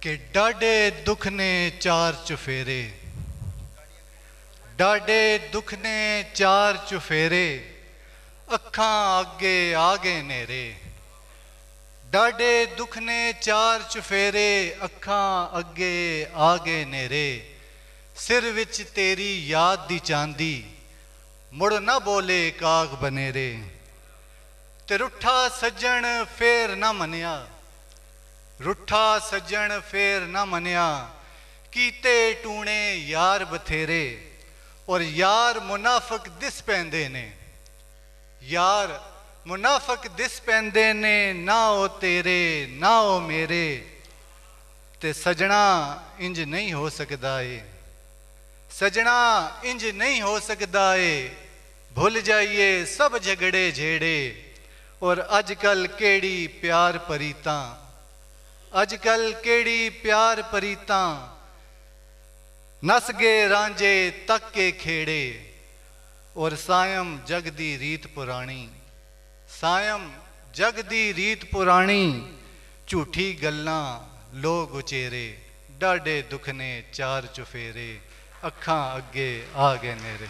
कि डाडे दुख ने चार चुफेरे, डाडे दुख ने चार चुफेरे, अखां अगे आ गए नेरे। डाडे दुख ने चार चुफेरे, अखां अगे आ गए नेरे। सिर विच तेरी याद दी चांदी, मुड़ ना बोले काग बनेरे। ते रुठा सज्जन फेर ना मनिया, रुठा सज्जन फेर ना मनिया। कीते टूणे यार बथेरे, और यार मुनाफक दिस पैंदे ने। यार मुनाफक दिस पैंदे ने, ना ओ तेरे ना ओ मेरे। ते सजना इंज नहीं हो सकदा ए, सजना इंज नहीं हो सकदा ए। भुल जाइए सब झगड़े झेड़े, और अजकल केड़ी प्यार परीतां, अजकल केड़ी प्यार परीतां। नस गए रांझे तक के खेड़े, और सायम जग दी रीत पुरानी। सायम जग दी रीत पुरानी, झूठी गल्लां लोग उचेरे। डाडे दुख ने चार चुफेरे, अखां अगे आ गए नेरे।